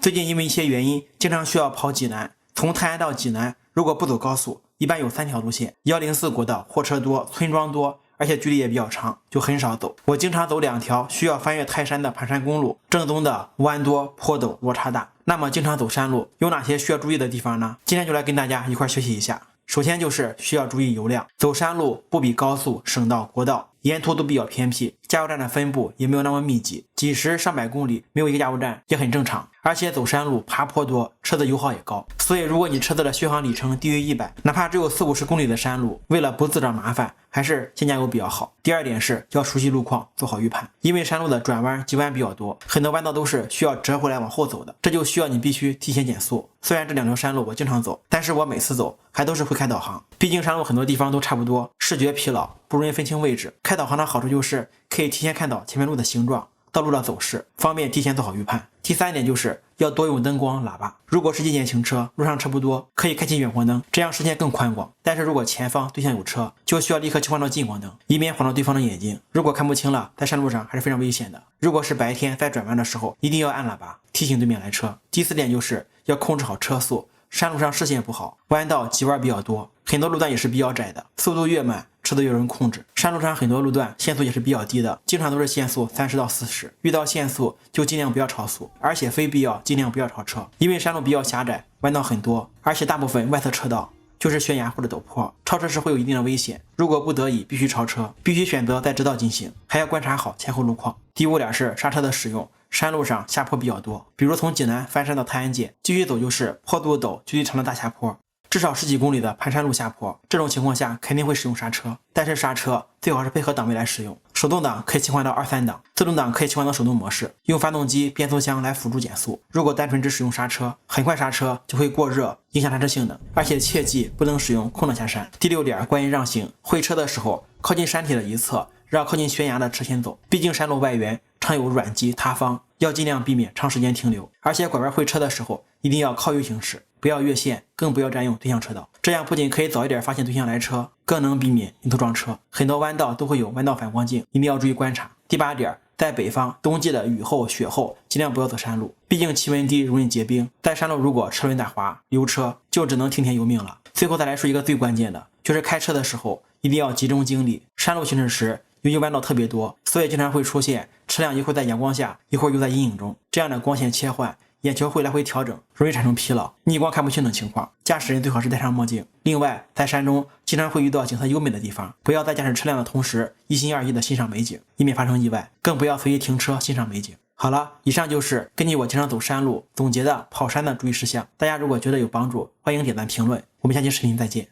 最近因为一些原因，经常需要跑济南，从泰安到济南，如果不走高速，一般有3条路线：104国道，货车多，村庄多，而且距离也比较长，就很少走。我经常走2条需要翻越泰山的盘山公路，正宗的弯多坡陡，落差大。那么经常走山路有哪些需要注意的地方呢？今天就来跟大家一块学习一下。首先就是需要注意油量，走山路不比高速、省道、国道，沿途都比较偏僻，加油站的分布也没有那么密集，几十上百公里没有一个加油站也很正常。而且走山路爬坡多，车子油耗也高，所以如果你车子的续航里程低于100，哪怕只有40-50公里的山路，为了不自找麻烦，还是先加油比较好。第二点是要熟悉路况，做好预判，因为山路的转弯急弯比较多，很多弯道都是需要折回来往后走的，这就需要你必须提前减速。虽然这2条山路我经常走，但是我每次走还都是会开导航，毕竟山路很多地方都差不多，视觉疲劳，不容易分清位置。开导航的好处就是可以提前看到前面路的形状、道路的走势，方便提前做好预判。第3点就是要多用灯光、喇叭。如果是夜间行车，路上车不多，可以开启远光灯，这样视线更宽广。但是如果前方对向有车，就需要立刻切换到近光灯，以免晃到对方的眼睛。如果看不清了，在山路上还是非常危险的。如果是白天在转弯的时候，一定要按喇叭提醒对面来车。第4点就是要控制好车速。山路上视线不好，弯道急弯比较多，很多路段也是比较窄的，速度越慢，车子越容易控制。山路上很多路段限速也是比较低的，经常都是限速30到40，遇到限速就尽量不要超速，而且非必要尽量不要超车，因为山路比较狭窄，弯道很多，而且大部分外侧车道就是悬崖或者陡坡，超车时会有一定的危险。如果不得已必须超车，必须选择在直道进行，还要观察好前后路况。第5点是刹车的使用。山路上下坡比较多，比如从济南翻山到泰安界，继续走就是坡度陡、距离长的大下坡，至少10几公里的盘山路下坡。这种情况下肯定会使用刹车，但是刹车最好是配合档位来使用。手动挡可以切换到2、3档，自动挡可以切换到手动模式，用发动机、变速箱来辅助减速。如果单纯只使用刹车，很快刹车就会过热，影响刹车性能，而且切记不能使用空挡下山。第6点关于让行，会车的时候靠近山体的一侧，让靠近悬崖的车先走，毕竟山路外缘常有软积塌方，要尽量避免长时间停留。而且拐弯会车的时候一定要靠右行驶，不要越线，更不要占用对向车道，这样不仅可以早一点发现对向来车，更能避免迎头撞车。很多弯道都会有弯道反光镜，一定要注意观察。第8点，在北方冬季的雨后雪后尽量不要走山路，毕竟气温低容易结冰，在山路如果车轮打滑油车就只能听天由命了。最后再来说一个最关键的，就是开车的时候一定要集中精力。山路行驶时由于弯道特别多，所以经常会出现车辆一会儿在阳光下，一会儿又在阴影中，这样的光线切换，眼球会来回调整，容易产生疲劳、逆光看不清等情况。驾驶人最好是戴上墨镜。另外，在山中经常会遇到景色优美的地方，不要在驾驶车辆的同时一心二意的欣赏美景，以免发生意外，更不要随意停车欣赏美景。好了，以上就是根据我经常走山路总结的跑山的注意事项。大家如果觉得有帮助，欢迎点赞评论。我们下期视频再见。